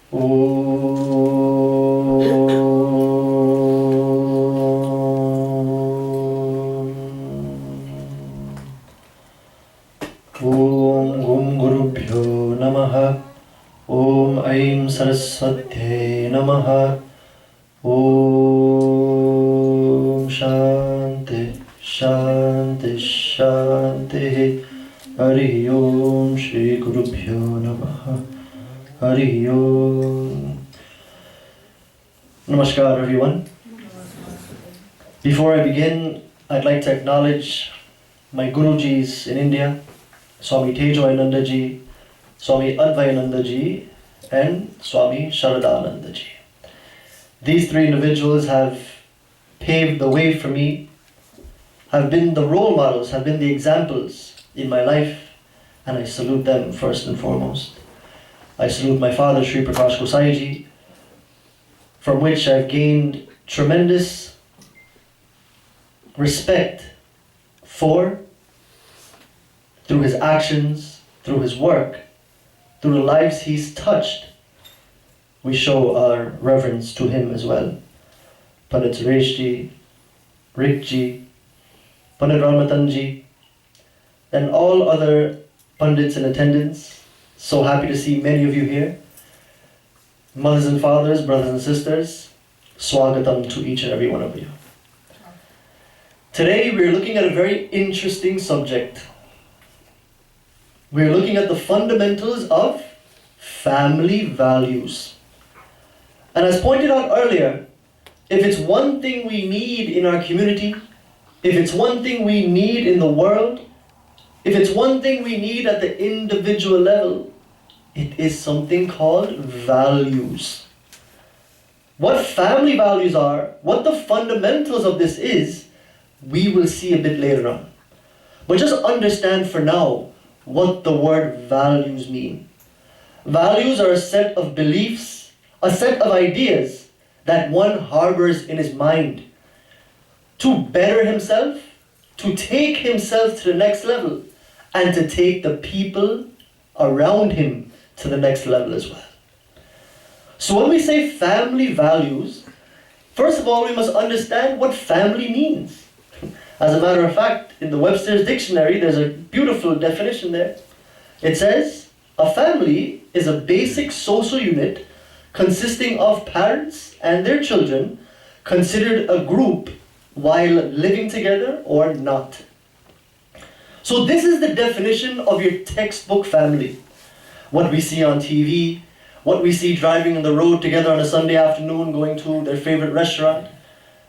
Om Gurubhyo Namaha. Om Aim Saraswate Namaha. Om Shanti Shanti Shanti. Hari Om Shri Gurubhyo Namaha. Hari Om. Namaskar everyone. Before I begin, I'd like to acknowledge my Gurujis in India, Swami Tejoyananda Ji, Swami Advayananda Ji, and Swami Sharadananda Ji. These three individuals have paved the way for me, have been the role models, have been the examples in my life, and I salute them first and foremost. I salute my father, Sri Prakash Gossai Ji, from which I've gained tremendous respect for, through his actions, through his work, through the lives he's touched. We show our reverence to him as well. Pandit Suresh Ji, Rick Ji, Pandit Ramatan Ji, and all other Pandits in attendance. So happy to see many of you here. Mothers and fathers, brothers and sisters, Swagatam to each and every one of you. Today we're looking at a very interesting subject. We're looking at the fundamentals of family values. And as pointed out earlier, if it's one thing we need in our community, if it's one thing we need in the world, if it's one thing we need at the individual level, it is something called values. What family values are, what the fundamentals of this is, we will see a bit later on. But just understand for now what the word values mean. Values are a set of beliefs, a set of ideas that one harbors in his mind to better himself, to take himself to the next level, and to take the people around him to the next level as well. So when we say family values, first of all we must understand what family means. As a matter of fact, in the Webster's Dictionary, there's a beautiful definition there. It says, a family is a basic social unit consisting of parents and their children, considered a group while living together or not. So this is the definition of your textbook family. What we see on TV, what we see driving on the road together on a Sunday afternoon, going to their favorite restaurant.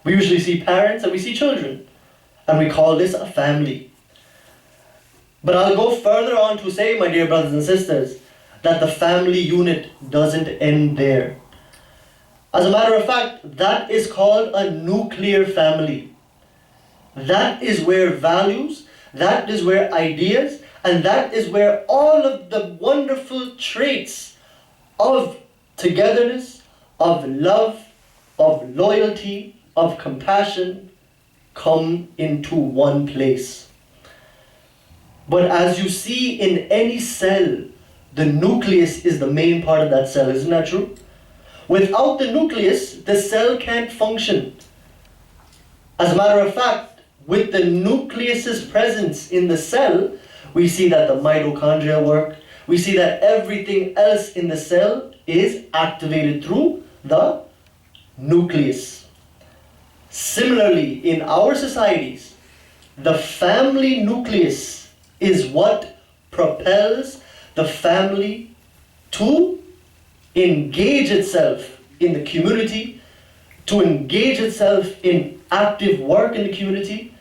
We usually see parents and we see children. And we call this a family. But I'll go further on to say, my dear brothers and sisters, that the family unit doesn't end there. As a matter of fact, that is called a nuclear family. That is where values, that is where ideas, and that is where all of the wonderful traits of togetherness, of love, of loyalty, of compassion, come into one place. But as you see in any cell, the nucleus is the main part of that cell, isn't that true? Without the nucleus, the cell can't function. As a matter of fact, with the nucleus's presence in the cell, we see that the mitochondria work, we see that everything else in the cell is activated through the nucleus. Similarly, in our societies, the family nucleus is what propels the family to engage itself in the community, to engage itself in active work in the community,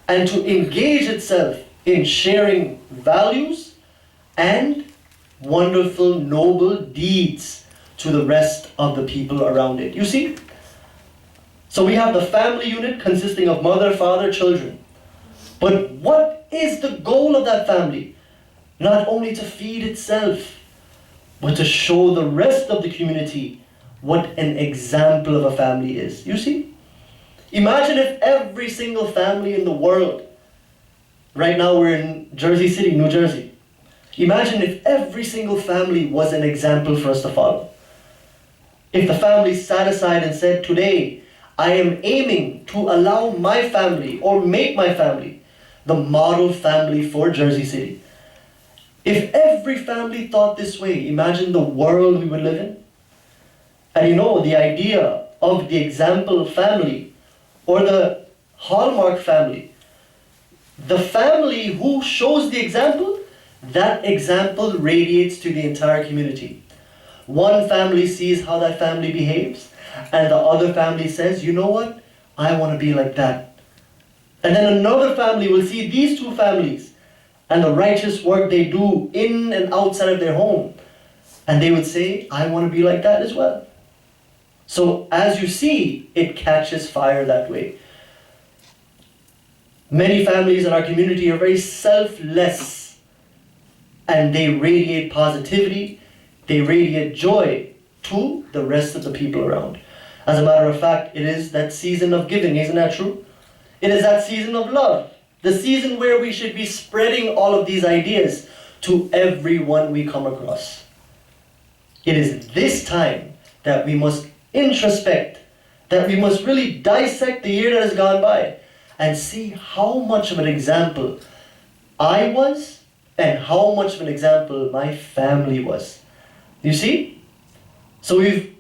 and to engage itself in sharing values and wonderful, noble deeds to the rest of the people around it. You see? So we have the family unit consisting of mother, father, children. But what is the goal of that family? Not only to feed itself, but to show the rest of the community what an example of a family is. You see? Imagine if every single family in the world, right now we're in Jersey City, New Jersey. Imagine if every single family was an example for us to follow. If the family sat aside and said, today, I am aiming to allow my family or make my family the model family for Jersey City. If every family thought this way, imagine the world we would live in. And you know, the idea of the example family or the hallmark family, the family who shows the example, that example radiates to the entire community. One family sees how that family behaves, and the other family says, you know what? I want to be like that. And then another family will see these two families and the righteous work they do in and outside of their home. And they would say, I want to be like that as well. So as you see, it catches fire that way. Many families in our community are very selfless, and they radiate positivity, they radiate joy to the rest of the people around. As a matter of fact, it is that season of giving, isn't that true? It is that season of love, the season where we should be spreading all of these ideas to everyone we come across. It is this time that we must introspect, that we must really dissect the year that has gone by and see how much of an example I was and how much of an example my family was. You see? So we've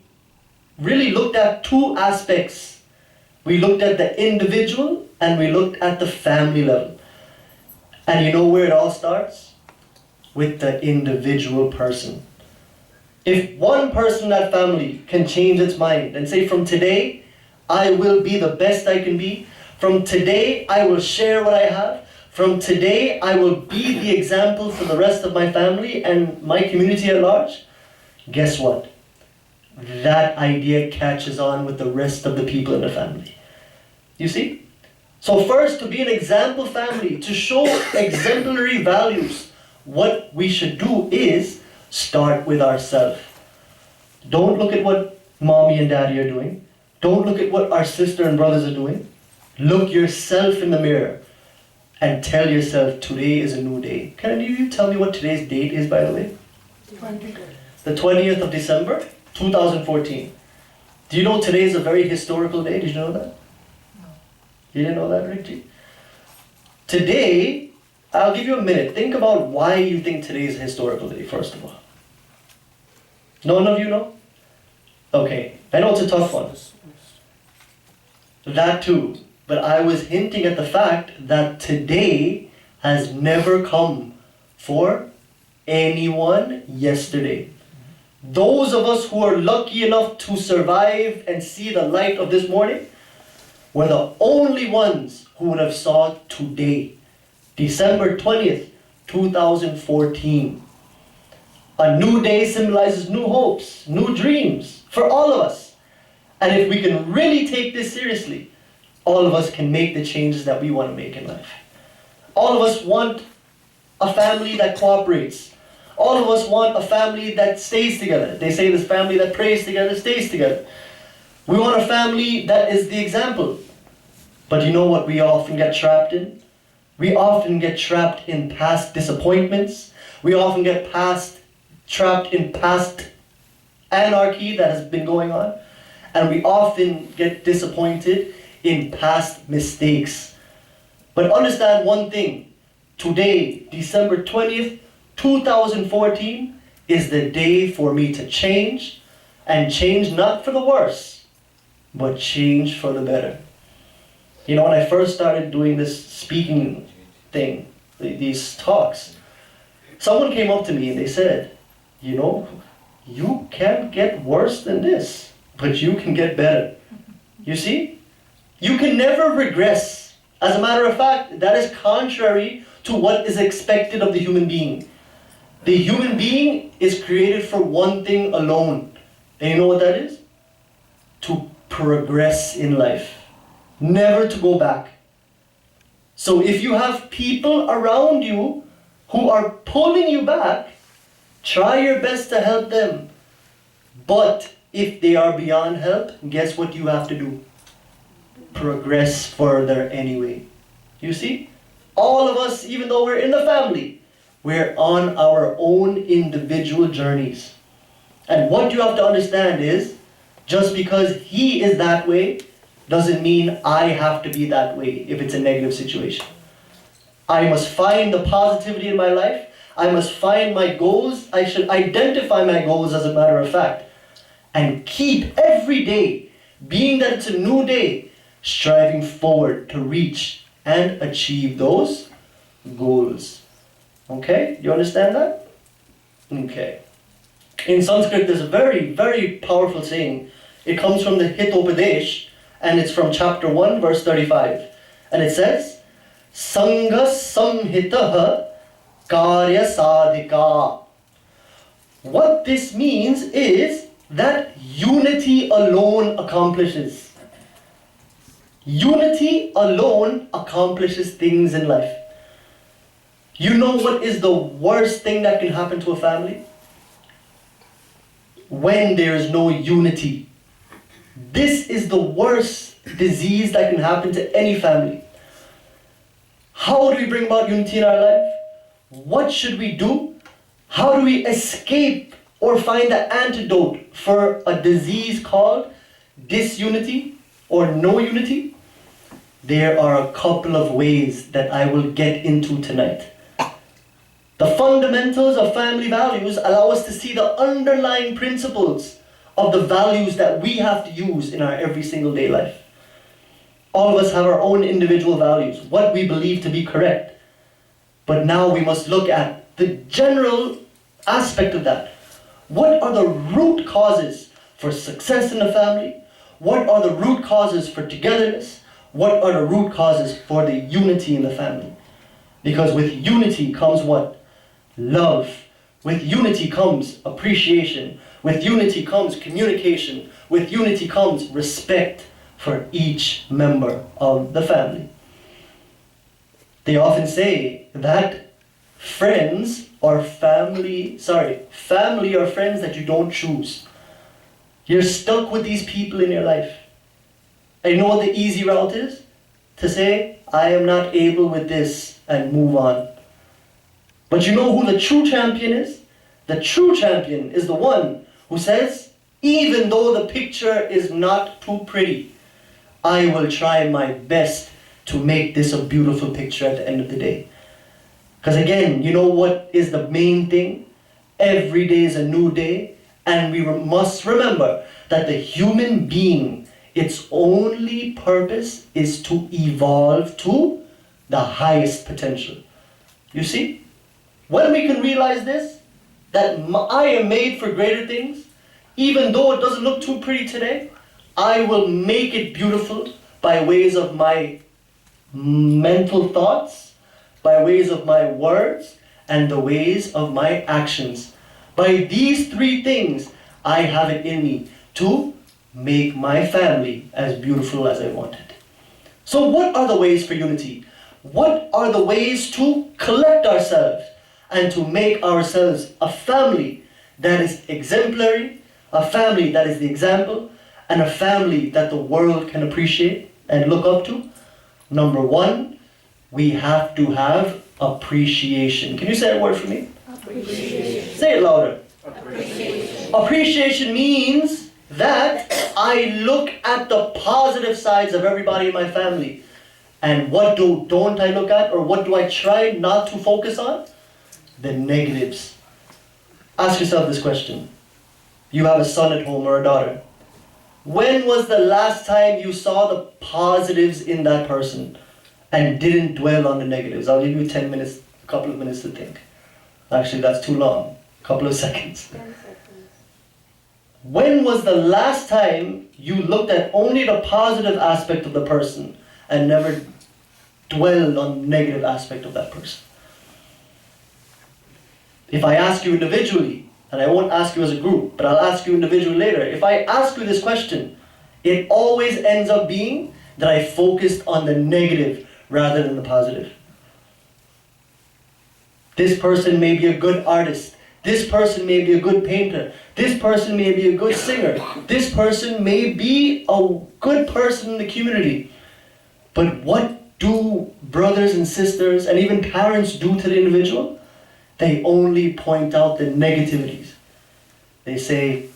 really looked at two aspects. We looked at the individual and we looked at the family level. And you know where it all starts? With the individual person. If one person in that family can change its mind and say, from today, I will be the best I can be. From today, I will share what I have. From today, I will be the example for the rest of my family and my community at large. Guess what? That idea catches on with the rest of the people in the family. You see? So first, to be an example family, to show exemplary values, what we should do is start with ourselves. Don't look at what mommy and daddy are doing. Don't look at what our sister and brothers are doing. Look yourself in the mirror and tell yourself, today is a new day. Can any of you tell me what today's date is, by the way? 20. The 20th of December, 2014. Do you know today is a very historical day? Did you know that? No. You didn't know that, Ricky? Today, I'll give you a minute. Think about why you think today is a historical day, first of all. None of you know? Okay, I know it's a tough one. That too. But I was hinting at the fact that today has never come for anyone yesterday. Those of us who are lucky enough to survive and see the light of this morning were the only ones who would have saw today, December 20th, 2014. A new day symbolizes new hopes, new dreams for all of us. And if we can really take this seriously, all of us can make the changes that we want to make in life. All of us want a family that cooperates. All of us want a family that stays together. They say this family that prays together stays together. We want a family that is the example. But you know what we often get trapped in? We often get trapped in past disappointments. We often get trapped in past anarchy that has been going on. And we often get disappointed in past mistakes. But understand one thing. Today, December 20th, 2014, is the day for me to change. And change not for the worse, but change for the better. You know, when I first started doing this speaking thing, these talks, someone came up to me and they said, you know, you can't get worse than this, but you can get better. You see? You can never regress. As a matter of fact, that is contrary to what is expected of the human being. The human being is created for one thing alone. And you know what that is? To progress in life. Never to go back. So if you have people around you who are pulling you back, try your best to help them. But if they are beyond help, guess what you have to do? Progress further anyway. You see? All of us, even though we're in the family, we're on our own individual journeys. And what you have to understand is, Just because he is that way doesn't mean I have to be that way if it's a negative situation. I must find the positivity in my life. I must find my goals. I should identify my goals, as a matter of fact, and keep every day, being that it's a new day, striving forward to reach and achieve those goals. Okay? You understand that? Okay. In Sanskrit, there's a very, very powerful saying. It comes from the Hitopadesh, and it's from chapter 1, verse 35. And it says, Sangha samhitaha karya sadhika. What this means is that unity alone accomplishes. Unity alone accomplishes things in life. You know what is the worst thing that can happen to a family? When there is no unity. This is the worst disease that can happen to any family. How do we bring about unity in our life? What should we do? How do we escape or find the antidote for a disease called disunity or no unity? There are a couple of ways that I will get into tonight. The fundamentals of family values allow us to see the underlying principles of the values that we have to use in our every single day life. All of us have our own individual values, what we believe to be correct. But now we must look at the general aspect of that. What are the root causes for success in the family? What are the root causes for togetherness? What are the root causes for the unity in the family? Because with unity comes what? Love. With unity comes appreciation. With unity comes communication. With unity comes respect for each member of the family. They often say that family or friends that you don't choose. You're stuck with these people in your life. And you know what the easy route is? To say, I am not able with this, and move on. But you know who the true champion is? The true champion is the one who says, even though the picture is not too pretty, I will try my best to make this a beautiful picture at the end of the day. Because again, you know what is the main thing? Every day is a new day, and we must remember that the human being, its only purpose is to evolve to the highest potential. You see? When we can realize this, that I am made for greater things, even though it doesn't look too pretty today, I will make it beautiful by ways of my mental thoughts, by ways of my words, and the ways of my actions. By these three things, I have it in me to make my family as beautiful as I want it. So what are the ways for unity? What are the ways to collect ourselves and to make ourselves a family that is exemplary, a family that is the example, and a family that the world can appreciate and look up to? Number one, we have to have appreciation. Can you say that word for me? Appreciation. Say it louder. Appreciation. Appreciation means that I look at the positive sides of everybody in my family. And what don't I look at, or what do I try not to focus on? The negatives. Ask yourself this question. You have a son at home or a daughter. When was the last time you saw the positives in that person and didn't dwell on the negatives? I'll give you 10 minutes, a couple of minutes to think. Actually, that's too long. A couple of seconds. 10 seconds. When was the last time you looked at only the positive aspect of the person and never dwelled on the negative aspect of that person? If I ask you individually, and I won't ask you as a group, but I'll ask you individually later. If I ask you this question, it always ends up being that I focused on the negative rather than the positive. This person may be a good artist. This person may be a good painter. This person may be a good singer. This person may be a good person in the community. But what do brothers and sisters and even parents do to the individual? They only point out the negativities. They say,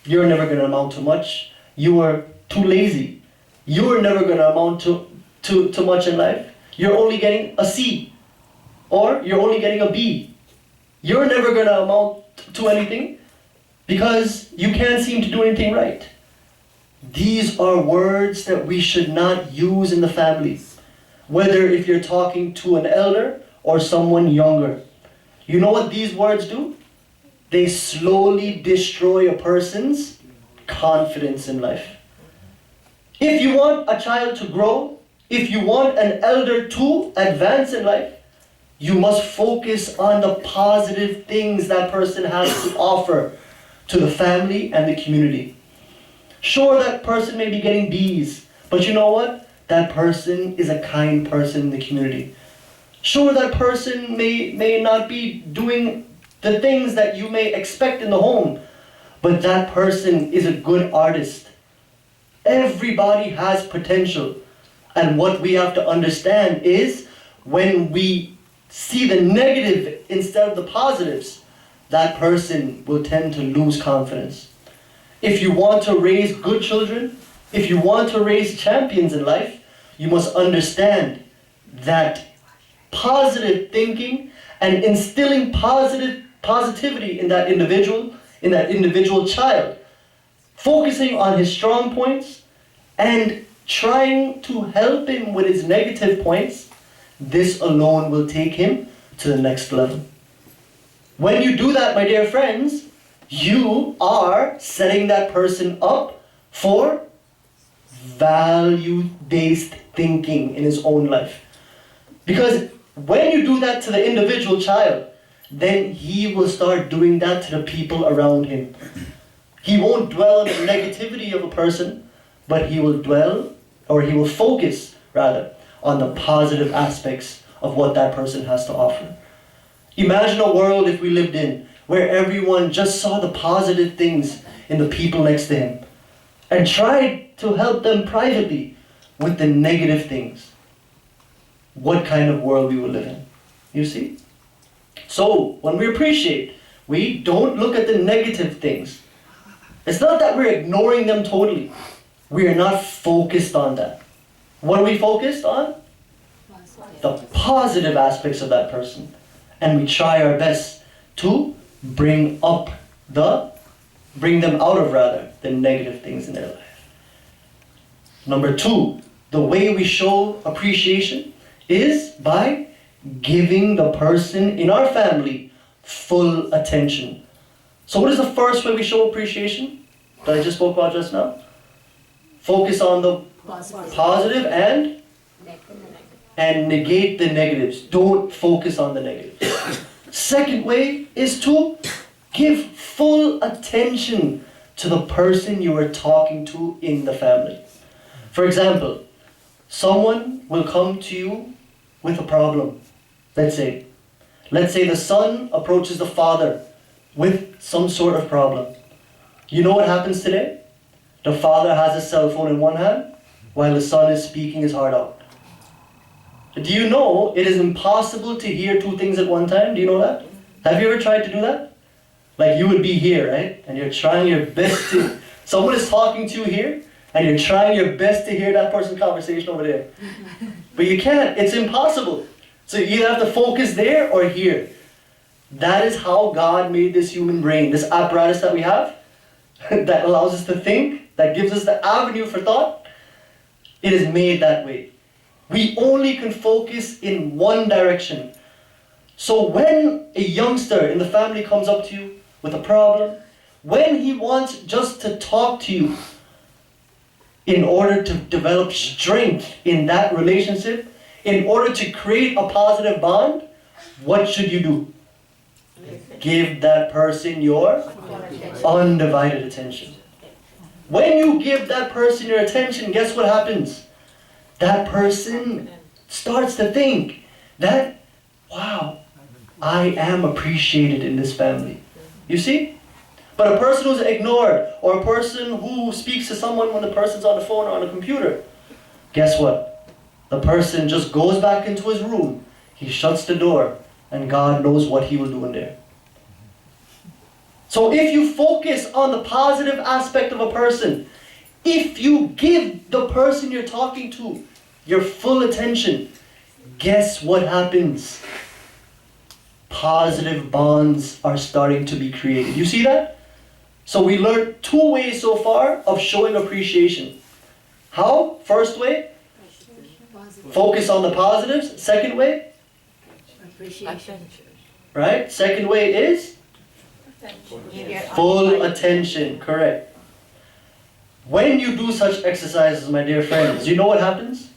you're never going to amount to much. you were too lazy. You were never going to amount to much in life. You're only getting a C, or you're only getting a B. You're never going to amount to anything because you can't seem to do anything right. These are words that we should not use in the family, whether if you're talking to an elder or someone younger. You know what these words do? They slowly destroy a person's confidence in life. If you want a child to grow, if you want an elder to advance in life, you must focus on the positive things that person has to offer to the family and the community. Sure, that person may be getting B's, but you know what? That person is a kind person in the community. Sure, that person may not be doing the things that you may expect in the home, but that person is a good artist. Everybody has potential. And what we have to understand is when we see the negative instead of the positives, that person will tend to lose confidence. If you want to raise good children, if you want to raise champions in life, you must understand that positive thinking and instilling positivity in that individual child, focusing on his strong points and trying to help him with his negative points, this alone will take him to the next level. When you do that, my dear friends, you are setting that person up for value-based thinking in his own life. Because when you do that to the individual child, then he will start doing that to the people around him. He won't dwell on the negativity of a person, but he will focus on the positive aspects of what that person has to offer. Imagine a world if we lived in where everyone just saw the positive things in the people next to him and tried to help them privately with the negative things. What kind of world we would live in, you see? So, when we appreciate, we don't look at the negative things. It's not that we're ignoring them totally. We are not focused on that. What are we focused on? The positive aspects of that person. And we try our best to bring them out of the negative things in their life. Number 2, the way we show appreciation is by giving the person in our family full attention. So what is the first way we show appreciation that I just spoke about just now? Focus on the positive and negate the negatives. Don't focus on the negatives. Second way is to give full attention to the person you are talking to in the family. For example, someone will come to you with a problem. Let's say the son approaches the father with some sort of problem. You know what happens today? The father has a cell phone in one hand while the son is speaking his heart out. Do you know it is impossible to hear two things at one time? Do you know that? Have you ever tried to do that? Like you would be here, right? And you're trying your best to... Someone is talking to you here, and you're trying your best to hear that person's conversation over there. But you can't. It's impossible. So you either have to focus there or here. That is how God made this human brain, this apparatus that we have, that allows us to think, that gives us the avenue for thought. It is made that way. We only can focus in one direction. So when a youngster in the family comes up to you with a problem, when he wants just to talk to you in order to develop strength in that relationship, in order to create a positive bond, what should you do? Give that person your undivided attention. When you give that person your attention, guess what happens? That person starts to think that, wow, I am appreciated in this family. You see? But a person who's ignored, or a person who speaks to someone when the person's on the phone or on the computer, guess what? The person just goes back into his room, he shuts the door, and God knows what he will do in there. So if you focus on the positive aspect of a person, If you give the person you're talking to your full attention, guess what happens? Positive bonds are starting to be created. You see that? So we learned 2 ways so far of showing appreciation. How? First way, focus on the positives. Second way, Appreciation. right? Second way is full attention. Correct. When you do such exercises, my dear friends, you know what happens?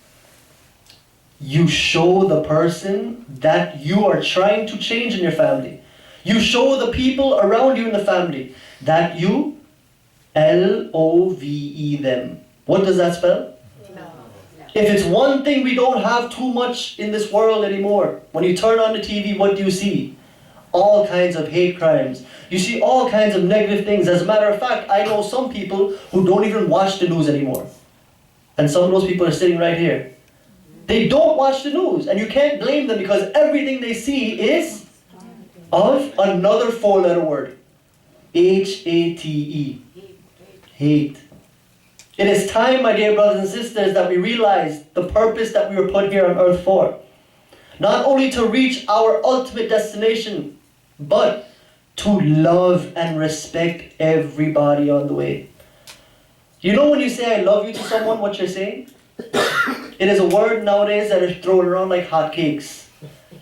You show the person that you are trying to change in your family. You show the people around you in the family that you love them. What does that spell? If it's one thing we don't have too much in this world anymore, when you turn on the TV, what do you see? All kinds of hate crimes. You see all kinds of negative things. As a matter of fact, I know some people who don't even watch the news anymore. And some of those people are sitting right here. They don't watch the news, and you can't blame them because everything they see is of another 4-letter word. H-A-T-E. Hate. It is time, my dear brothers and sisters, that we realize the purpose that we were put here on earth for. Not only to reach our ultimate destination, but to love and respect everybody on the way. You know when you say I love you to someone, what you're saying? It is a word nowadays that is thrown around like hotcakes.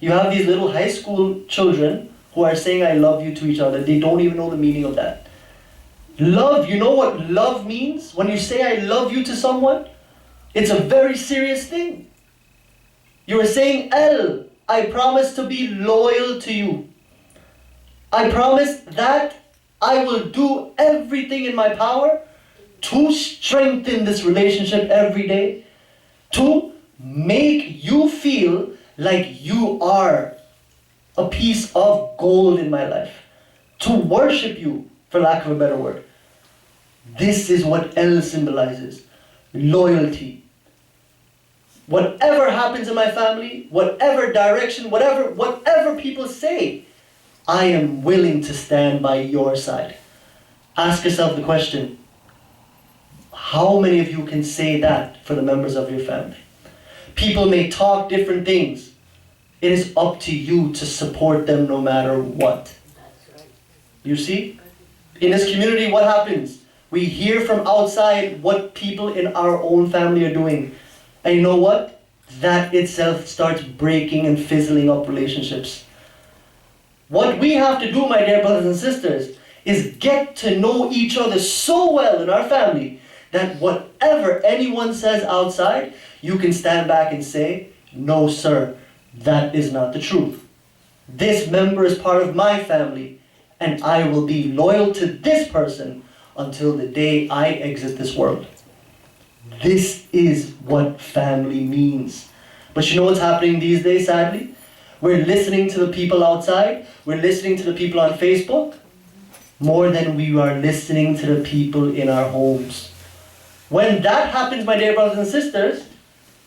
You have these little high school children who are saying I love you to each other. They don't even know the meaning of that. Love, you know what love means? When you say I love you to someone, it's a very serious thing. You are saying, I promise to be loyal to you. I promise that I will do everything in my power to strengthen this relationship every day, to make you feel like you are a piece of gold in my life, to worship you, for lack of a better word. This is what L symbolizes, loyalty. Whatever happens in my family, whatever direction, whatever people say, I am willing to stand by your side. Ask yourself the question, how many of you can say that for the members of your family? People may talk different things. It is up to you to support them no matter what. You see? In this community, what happens? We hear from outside what people in our own family are doing. And you know what? That itself starts breaking and fizzling up relationships. What we have to do, my dear brothers and sisters, is get to know each other so well in our family that whatever anyone says outside, you can stand back and say, no sir, that is not the truth. This member is part of my family, and I will be loyal to this person until the day I exit this world. This is what family means. But you know what's happening these days, sadly? We're listening to the people outside. We're listening to the people on Facebook more than we are listening to the people in our homes. When that happens, my dear brothers and sisters,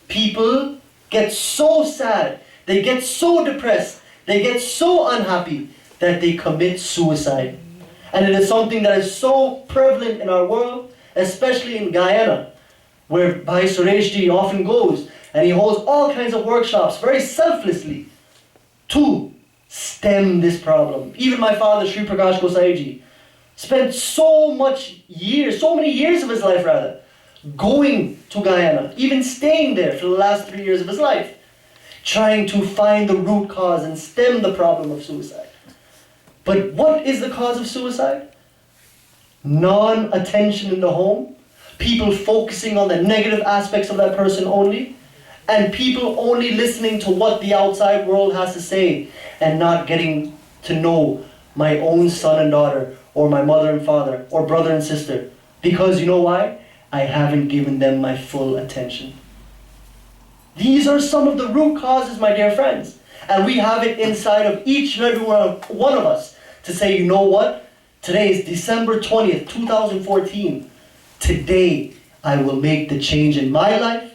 people get so sad, they get so depressed, they get so unhappy that they commit suicide. And it is something that is so prevalent in our world, especially in Guyana, where Bhai Sureshji often goes, and he holds all kinds of workshops very selflessly to stem this problem. Even my father, Sri Prakash Gosaiji, spent so many years of his life rather, going to Guyana, even staying there for the last 3 years of his life, trying to find the root cause and stem the problem of suicide. But what is the cause of suicide? Non-attention in the home, people focusing on the negative aspects of that person only, and people only listening to what the outside world has to say and not getting to know my own son and daughter, or my mother and father, or brother and sister. Because you know why? I haven't given them my full attention. These are some of the root causes, my dear friends. And we have it inside of each and every one of us to say, you know what? Today is December 20th, 2014. Today, I will make the change in my life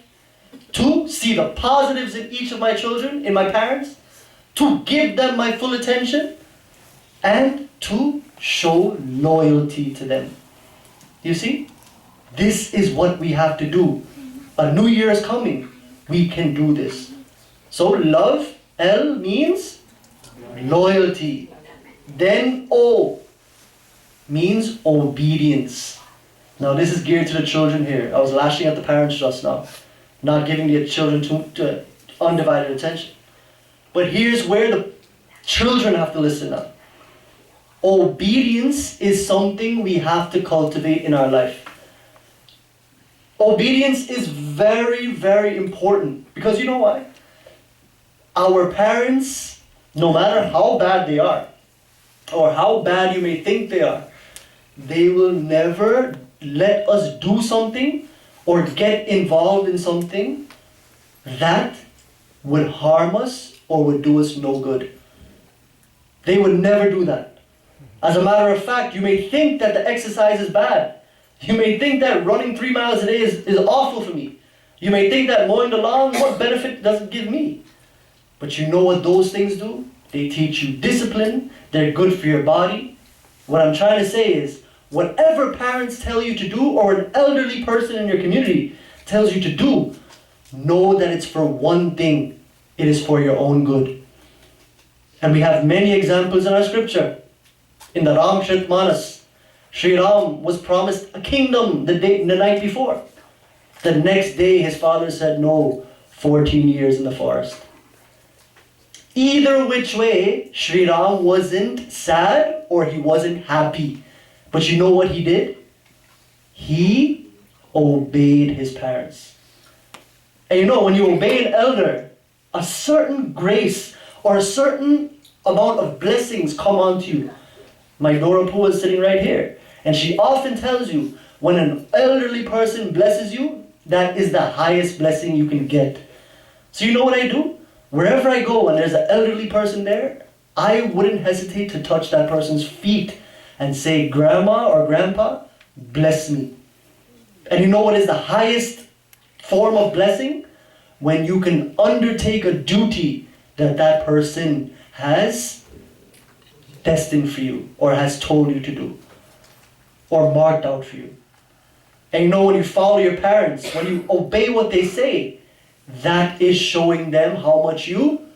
to see the positives in each of my children, in my parents, to give them my full attention, and to show loyalty to them. You see? This is what we have to do. A new year is coming. We can do this. So love, L, means loyalty. Then O means obedience. Now this is geared to the children here. I was lashing at the parents just now, not giving the children to undivided attention. But here's where the children have to listen now. Obedience is something we have to cultivate in our life. Obedience is very, very important, because you know why? Our parents, no matter how bad they are, or how bad you may think they are, they will never let us do something or get involved in something that would harm us or would do us no good. They would never do that. As a matter of fact, you may think that the exercise is bad. You may think that running 3 miles a day is awful for me. You may think that mowing the lawn, what benefit does it give me? But you know what those things do? They teach you discipline. They're good for your body. What I'm trying to say is, whatever parents tell you to do, or an elderly person in your community tells you to do, know that it's for one thing. It is for your own good. And we have many examples in our scripture. In the Ramcharitmanas, Sri Ram was promised a kingdom the night before. The next day his father said no, 14 years in the forest. Either which way, Sri Ram wasn't sad or he wasn't happy. But you know what he did? He obeyed his parents. And you know, when you obey an elder, a certain grace or a certain amount of blessings come onto you. My Dora Poo is sitting right here. And she often tells you, when an elderly person blesses you, that is the highest blessing you can get. So you know what I do? Wherever I go and there's an elderly person there, I wouldn't hesitate to touch that person's feet and say, Grandma or Grandpa, bless me. And you know what is the highest form of blessing? When you can undertake a duty that that person has destined for you, or has told you to do, or marked out for you. And you know, when you follow your parents, when you obey what they say, that is showing them how much you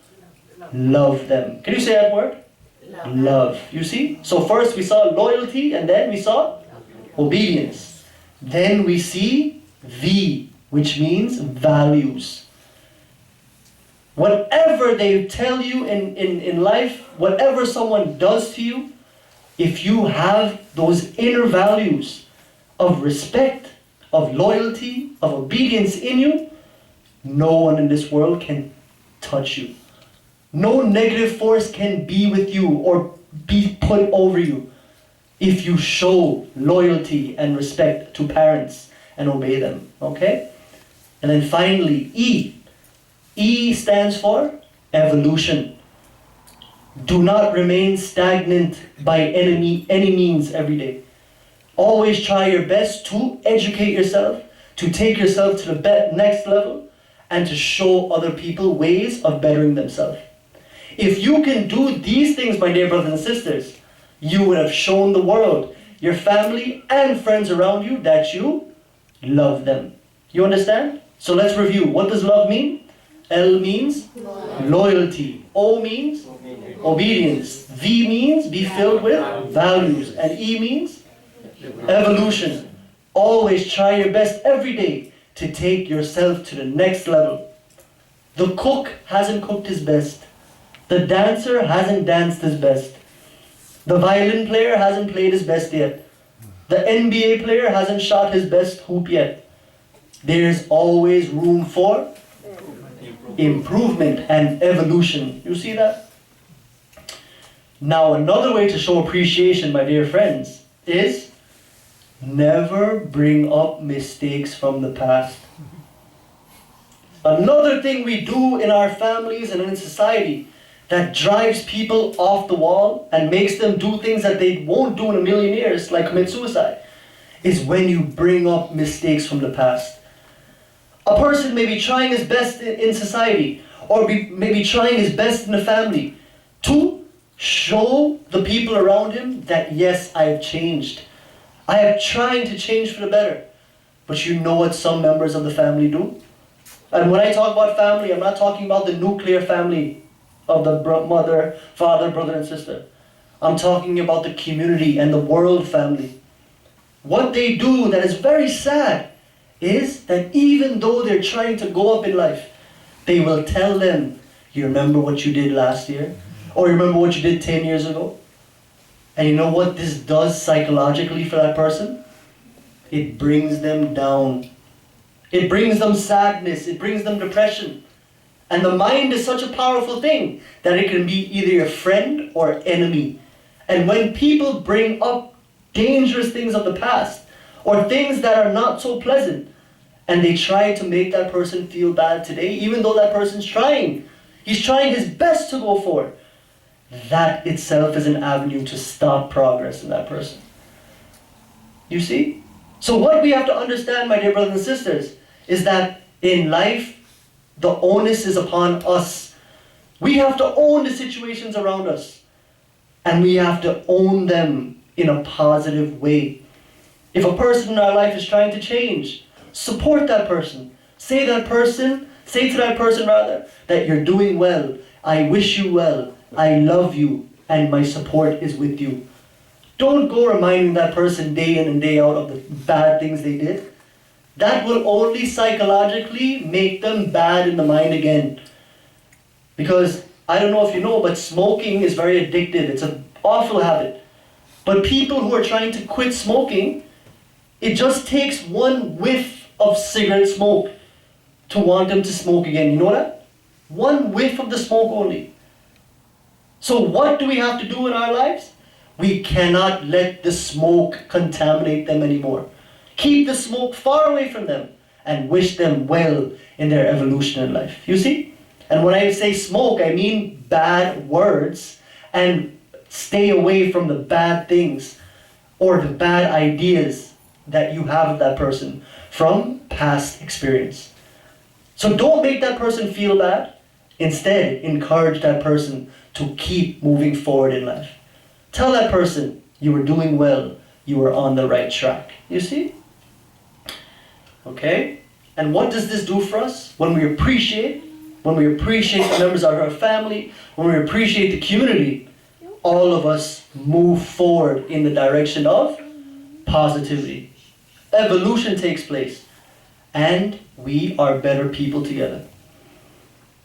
love them. Can you say that word? Love. You see? So first we saw loyalty, and then we saw obedience. Then we see V, which means values. Whatever they tell you in life, whatever someone does to you, if you have those inner values of respect, of loyalty, of obedience in you, no one in this world can touch you. No negative force can be with you or be put over you if you show loyalty and respect to parents and obey them. Okay? And then finally, E. E stands for evolution. Do not remain stagnant by any means every day. Always try your best to educate yourself, to take yourself to the next level, and to show other people ways of bettering themselves. If you can do these things, my dear brothers and sisters, you would have shown the world, your family and friends around you, that you love them. You understand? So let's review. What does love mean? L means loyalty. O means obedience. V means be filled with values. And E means evolution. Always try your best every day to take yourself to the next level. The cook hasn't cooked his best. The dancer hasn't danced his best. The violin player hasn't played his best yet. The NBA player hasn't shot his best hoop yet. There's always room for improvement and evolution. You see that? Now, another way to show appreciation, my dear friends, is never bring up mistakes from the past. Another thing we do in our families and in society that drives people off the wall and makes them do things that they won't do in a million years, like commit suicide, is when you bring up mistakes from the past. A person may be trying his best in society, or may be trying his best in the family, to show the people around him that yes, I have changed. I am trying to change for the better. But you know what some members of the family do? And when I talk about family, I'm not talking about the nuclear family of the mother, father, brother, and sister. I'm talking about the community and the world family. What they do that is very sad is that even though they're trying to go up in life, they will tell them, you remember what you did last year? Or you remember what you did 10 years ago? And you know what this does psychologically for that person? It brings them down. It brings them sadness. It brings them depression. And the mind is such a powerful thing that it can be either your friend or enemy. And when people bring up dangerous things of the past or things that are not so pleasant, and they try to make that person feel bad today, even though that person's trying, he's trying his best to go forward, that itself is an avenue to stop progress in that person. You see? So what we have to understand, my dear brothers and sisters, is that in life, the onus is upon us. We have to own the situations around us. And we have to own them in a positive way. If a person in our life is trying to change, support that person. Say to that person that you're doing well. I wish you well. I love you. And my support is with you. Don't go reminding that person day in and day out of the bad things they did. That will only psychologically make them bad in the mind again. Because, I don't know if you know, but smoking is very addictive. It's an awful habit. But people who are trying to quit smoking, it just takes one whiff of cigarette smoke to want them to smoke again. You know that? One whiff of the smoke only. So what do we have to do in our lives? We cannot let the smoke contaminate them anymore. Keep the smoke far away from them and wish them well in their evolution in life. You see? And when I say smoke, I mean bad words, and stay away from the bad things or the bad ideas that you have of that person from past experience. So don't make that person feel bad. Instead, encourage that person to keep moving forward in life. Tell that person you were doing well, you were on the right track. You see? Okay? And what does this do for us? When we appreciate the members of our family, when we appreciate the community, all of us move forward in the direction of positivity. Evolution takes place. And we are better people together.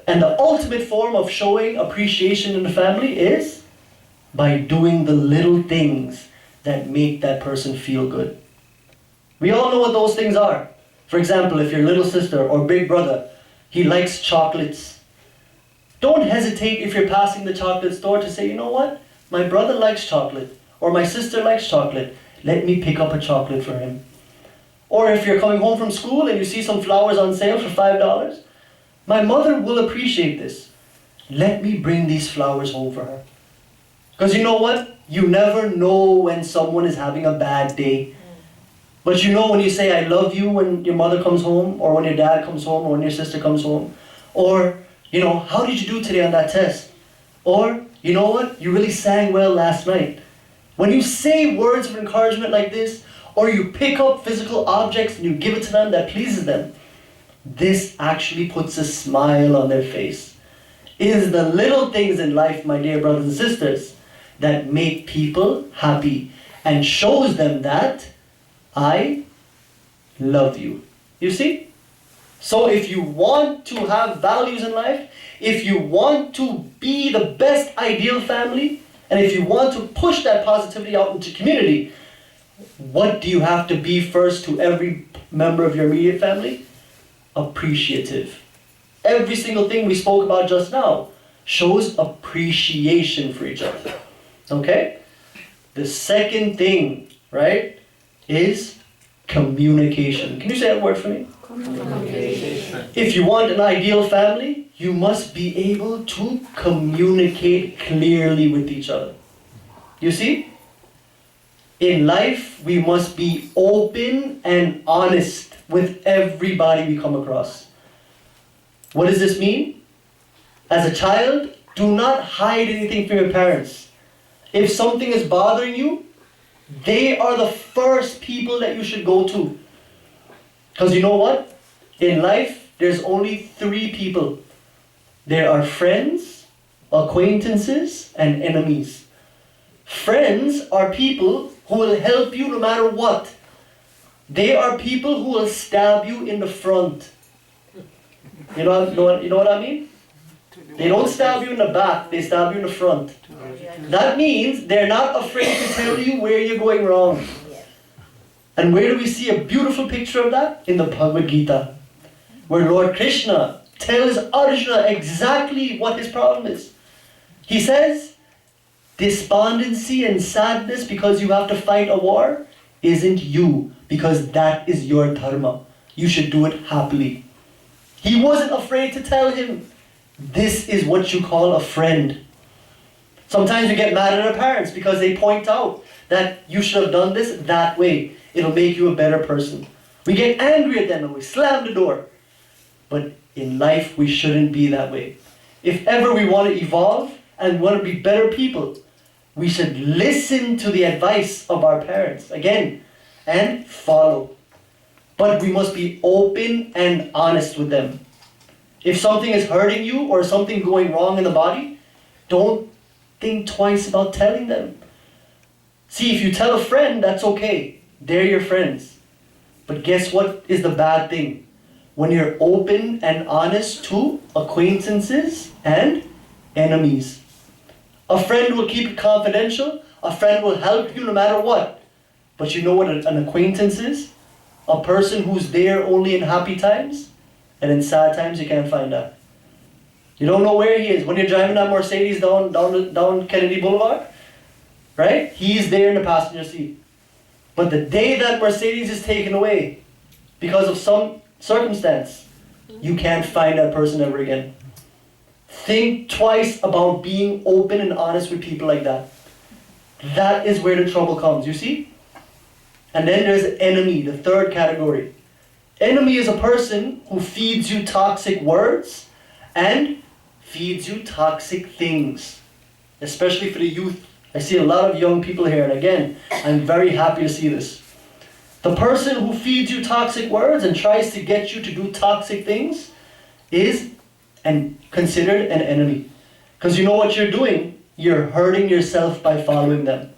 And the ultimate form of showing appreciation in the family is by doing the little things that make that person feel good. We all know what those things are. For example, if your little sister or big brother, he likes chocolates, don't hesitate if you're passing the chocolate store to say, you know what? My brother likes chocolate, or my sister likes chocolate. Let me pick up a chocolate for him. Or if you're coming home from school and you see some flowers on sale for $5, my mother will appreciate this. Let me bring these flowers home for her. Because you know what? You never know when someone is having a bad day. But you know when you say, I love you when your mother comes home, or when your dad comes home, or when your sister comes home. Or, you know, how did you do today on that test? Or, you know what? You really sang well last night. When you say words of encouragement like this, or you pick up physical objects and you give it to them that pleases them, this actually puts a smile on their face. It is the little things in life, my dear brothers and sisters, that make people happy and shows them that I love you. You see? So if you want to have values in life, if you want to be the best ideal family, and if you want to push that positivity out into community, what do you have to be first to every member of your immediate family? Appreciative. Every single thing we spoke about just now shows appreciation for each other. Okay? The second thing, right, is communication. Can you say that word for me? Communication. If you want an ideal family, you must be able to communicate clearly with each other. You see? In life, we must be open and honest with everybody we come across. What does this mean? As a child, do not hide anything from your parents. If something is bothering you, they are the first people that you should go to. Because you know what? In life, there's only three people. There are friends, acquaintances, and enemies. Friends are people who will help you no matter what. They are people who will stab you in the front. You know what I mean? They don't stab you in the back, they stab you in the front. That means they're not afraid to tell you where you're going wrong. And where do we see a beautiful picture of that? In the Bhagavad Gita, where Lord Krishna tells Arjuna exactly what his problem is. He says, despondency and sadness because you have to fight a war isn't you, because that is your dharma. You should do it happily. He wasn't afraid to tell him, this is what you call a friend. Sometimes we get mad at our parents because they point out that you should have done this that way. It'll make you a better person. We get angry at them and we slam the door. But in life, we shouldn't be that way. If ever we want to evolve and want to be better people, we should listen to the advice of our parents, again, and follow. But we must be open and honest with them. If something is hurting you or something going wrong in the body, don't think twice about telling them. See, if you tell a friend, that's okay. They're your friends. But guess what is the bad thing? When you're open and honest to acquaintances and enemies. A friend will keep it confidential. A friend will help you no matter what. But you know what an acquaintance is? A person who's there only in happy times, and in sad times you can't find out. You don't know where he is. When you're driving that Mercedes down Kennedy Boulevard, right? He's there in the passenger seat. But the day that Mercedes is taken away, because of some circumstance, you can't find that person ever again. Think twice about being open and honest with people like that. That is where the trouble comes, you see? And then there's enemy, the third category. Enemy is a person who feeds you toxic words and feeds you toxic things. Especially for the youth. I see a lot of young people here, and again, I'm very happy to see this. The person who feeds you toxic words and tries to get you to do toxic things is considered an enemy. Because you know what you're doing? You're hurting yourself by following them.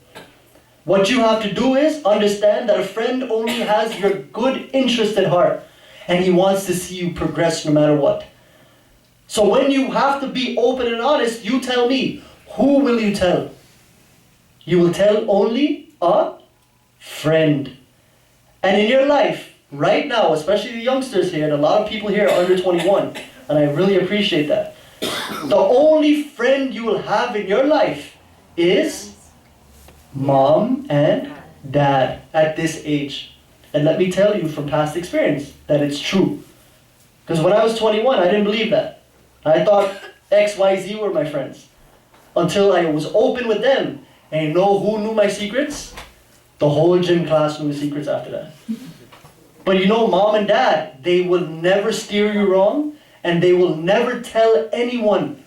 What you have to do is understand that a friend only has your good interest at heart, and he wants to see you progress no matter what. So when you have to be open and honest, you tell me, who will you tell? You will tell only a friend. And in your life, right now, especially the youngsters here, and a lot of people here are under 21, and I really appreciate that. The only friend you will have in your life is mom and dad at this age. And let me tell you from past experience that it's true. Because when I was 21, I didn't believe that. I thought X, Y, Z were my friends. Until I was open with them. And you know who knew my secrets? The whole gym class knew the secrets after that. But you know, mom and dad, they will never steer you wrong, and they will never tell anyone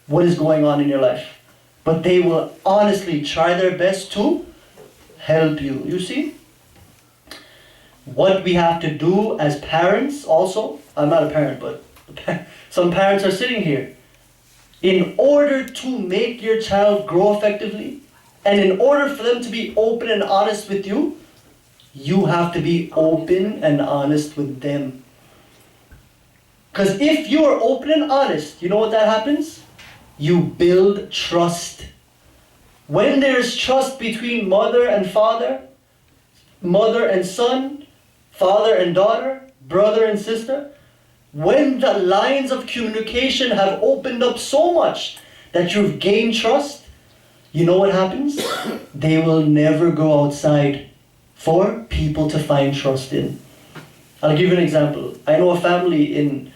what is going on in your life. But they will honestly try their best to help you. You see? What we have to do as parents also, I'm not a parent, but some parents are sitting here. In order to make your child grow effectively, and in order for them to be open and honest with you, you have to be open and honest with them. Because if you are open and honest, you know what that happens? You build trust. When there's trust between mother and father, mother and son, father and daughter, brother and sister, when the lines of communication have opened up so much that you've gained trust, you know what happens? They will never go outside for people to find trust in. I'll give you an example. I know a family in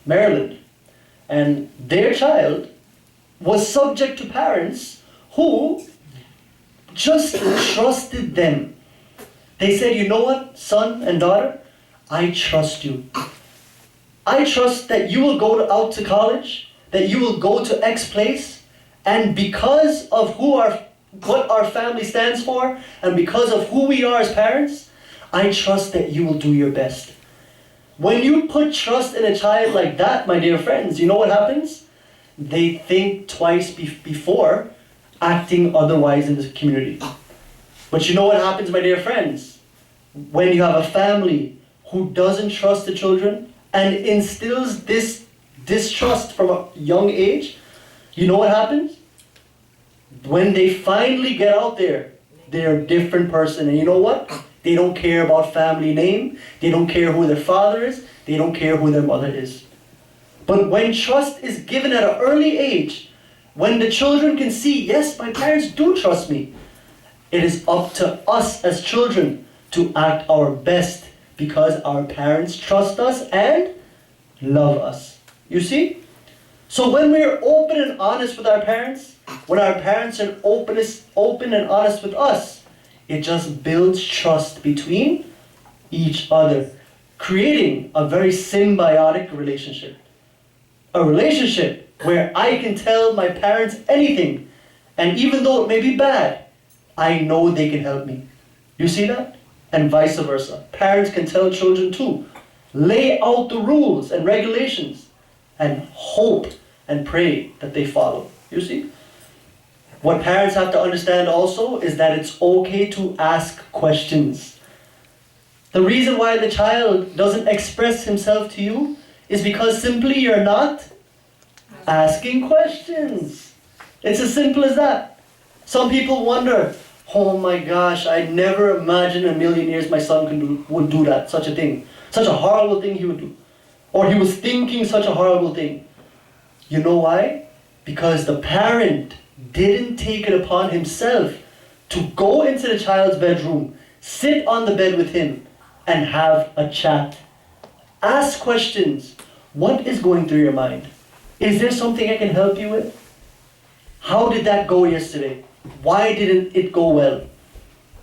Maryland, and their child was subject to parents who just trusted them. They said, you know what, son and daughter, I trust you. I trust that you will go out to college, that you will go to X place, and because of what our family stands for, and because of who we are as parents, I trust that you will do your best. When you put trust in a child like that, my dear friends, you know what happens? They think twice before acting otherwise in the community. But you know what happens, my dear friends? When you have a family who doesn't trust the children and instills this distrust from a young age, you know what happens? When they finally get out there, they're a different person. And you know what? They don't care about family name. They don't care who their father is. They don't care who their mother is. But when trust is given at an early age, when the children can see, yes, my parents do trust me, it is up to us as children to act our best because our parents trust us and love us. You see? So when we're open and honest with our parents, when our parents are open and honest with us, it just builds trust between each other, creating a very symbiotic relationship. A relationship where I can tell my parents anything, and even though it may be bad, I know they can help me. You see that? And vice versa. Parents can tell children too. Lay out the rules and regulations and hope and pray that they follow. You see? What parents have to understand also is that it's okay to ask questions. The reason why the child doesn't express himself to you is because simply you're not asking questions. It's as simple as that. Some people wonder, oh my gosh, I never imagined in a million years my son would do that, such a thing. Such a horrible thing he would do. Or he was thinking such a horrible thing. You know why? Because the parent didn't take it upon himself to go into the child's bedroom, sit on the bed with him, and have a chat. Ask questions. What is going through your mind? Is there something I can help you with? How did that go yesterday? Why didn't it go well?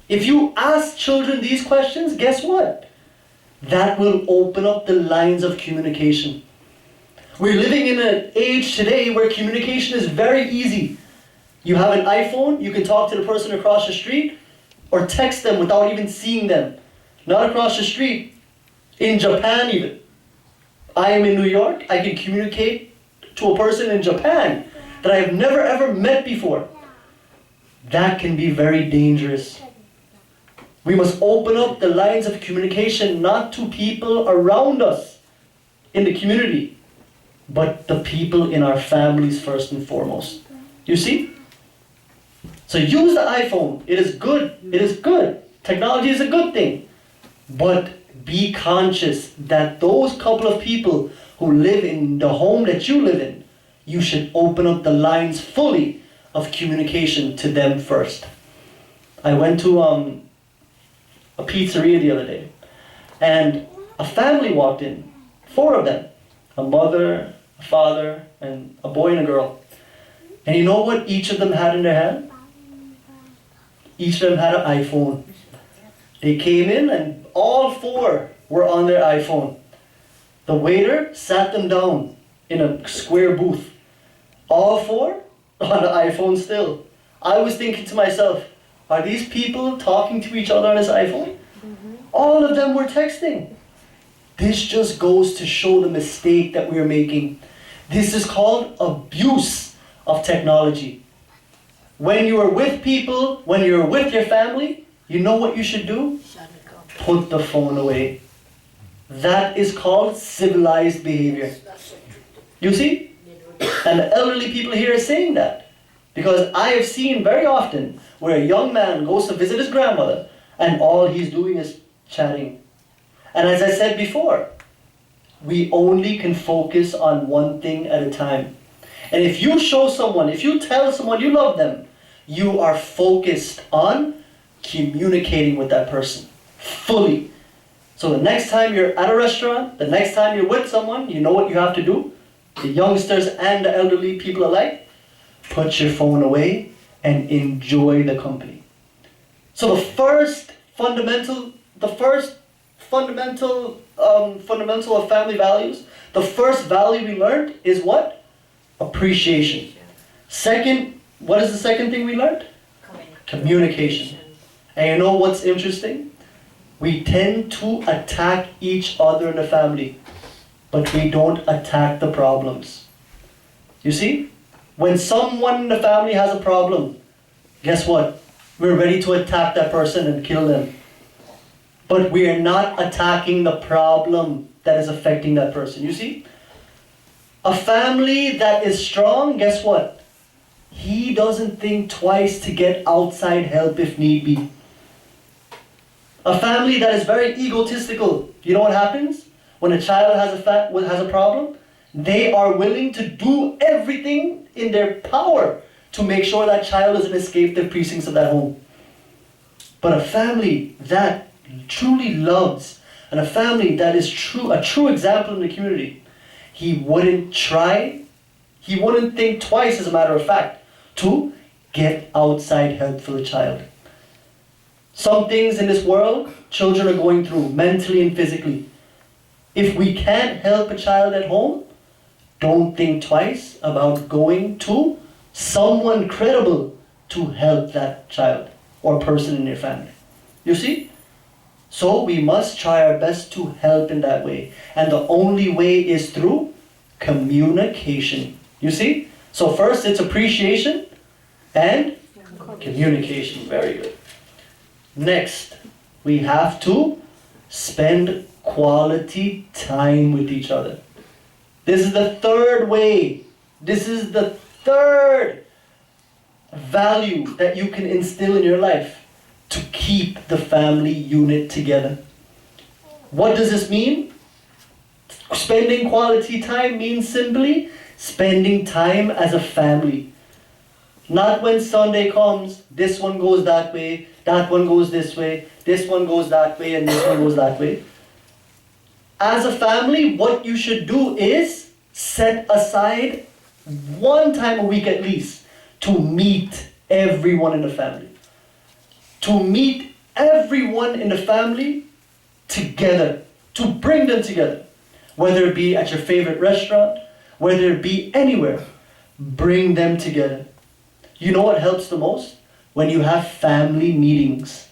If you ask children these questions, guess what? That will open up the lines of communication. We're living in an age today where communication is very easy. You have an iPhone, you can talk to the person across the street or text them without even seeing them. Not across the street, in Japan even. I am in New York, I can communicate to a person in Japan that I have never ever met before. That can be very dangerous. We must open up the lines of communication not to people around us in the community, but the people in our families first and foremost. You see? So use the iPhone. It is good. It is good. Technology is a good thing. But be conscious that those couple of people who live in the home that you live in, you should open up the lines fully of communication to them first. I went to a pizzeria the other day, and a family walked in, 4 of them, a mother, a father, and a boy and a girl. And you know what each of them had in their hand? Each of them had an iPhone. They came in and all 4 were on their iPhone. The waiter sat them down in a square booth. All 4 on the iPhone still. I was thinking to myself, are these people talking to each other on this iPhone? All of them were texting. This just goes to show the mistake that we are making. This is called abuse of technology. When you are with people, when you're with your family, you know what you should do? Put the phone away. That is called civilized behavior. You see? And the elderly people here are saying that. Because I have seen very often where a young man goes to visit his grandmother and all he's doing is chatting. And as I said before, we only can focus on one thing at a time. And if you show someone, if you tell someone you love them, you are focused on communicating with that person fully. So the next time you're at a restaurant, the next time you're with someone, you know what you have to do? The youngsters and the elderly people alike, put your phone away and enjoy the company. So the first fundamental of family values, the first value we learned is what? Appreciation. Second, what is the second thing we learned? Communication. And you know what's interesting? We tend to attack each other in the family, but we don't attack the problems. You see? When someone in the family has a problem, guess what? We're ready to attack that person and kill them. But we are not attacking the problem that is affecting that person. You see? A family that is strong, guess what? He doesn't think twice to get outside help if need be. A family that is very egotistical, you know what happens? When a child has a problem, they are willing to do everything in their power to make sure that child doesn't escape the precincts of that home. But a family that truly loves, and a family that is a true example in the community, he wouldn't think twice, as a matter of fact, to get outside help for the child. Some things in this world, children are going through, mentally and physically. If we can't help a child at home, don't think twice about going to someone credible to help that child or person in your family. You see? So we must try our best to help in that way. And the only way is through communication. You see? So first it's appreciation and communication. Very good. Next, we have to spend quality time with each other. This is the third way. This is the third value that you can instill in your life to keep the family unit together. What does this mean? Spending quality time means simply spending time as a family. Not when Sunday comes, this one goes that way, that one goes this way, this one goes that way, and this one goes that way. As a family, what you should do is set aside one time a week at least to meet everyone in the family. To meet everyone in the family together. To bring them together. Whether it be at your favorite restaurant, whether it be anywhere. Bring them together. You know what helps the most? When you have family meetings.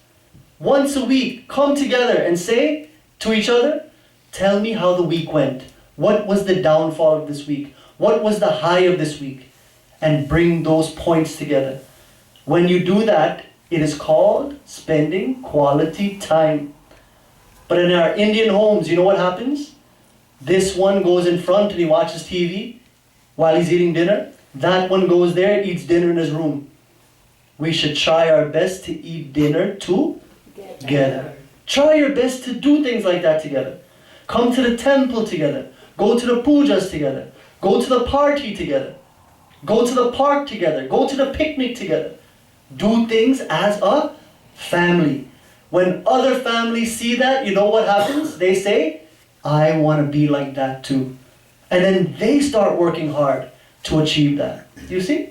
Once a week, come together and say to each other, tell me how the week went. What was the downfall of this week? What was the high of this week? And bring those points together. When you do that, it is called spending quality time. But in our Indian homes, you know what happens? This one goes in front and he watches TV while he's eating dinner. That one goes there, eats dinner in his room. We should try our best to eat dinner together. Try your best to do things like that together. Come to the temple together. Go to the pujas together. Go to the party together. Go to the park together. Go to the picnic together. Do things as a family. When other families see that, you know what happens? They say, I want to be like that too. And then they start working hard to achieve that. You see?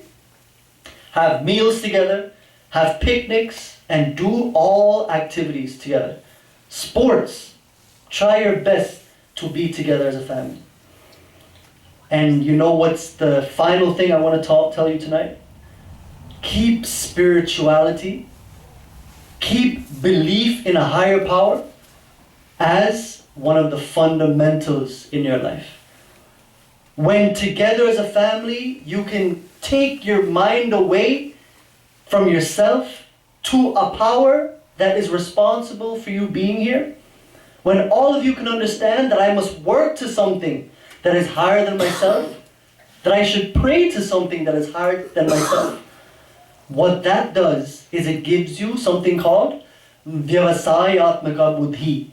Have meals together, have picnics, and do all activities together. Sports. Try your best to be together as a family. And you know what's the final thing I want to tell you tonight? Keep spirituality, keep belief in a higher power as one of the fundamentals in your life. When together as a family, you can take your mind away from yourself to a power that is responsible for you being here. When all of you can understand that I must work to something that is higher than myself, that I should pray to something that is higher than myself. What that does is it gives you something called Vyavasayatmaka Buddhi.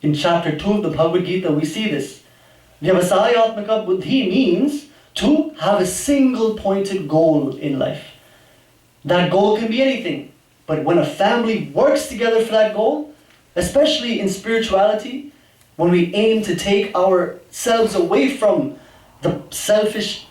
In chapter 2 of the Bhagavad Gita, we see this. Vyavasayatmaka Buddhi means to have a single pointed goal in life. That goal can be anything. But when a family works together for that goal, especially in spirituality, when we aim to take ourselves away from the selfish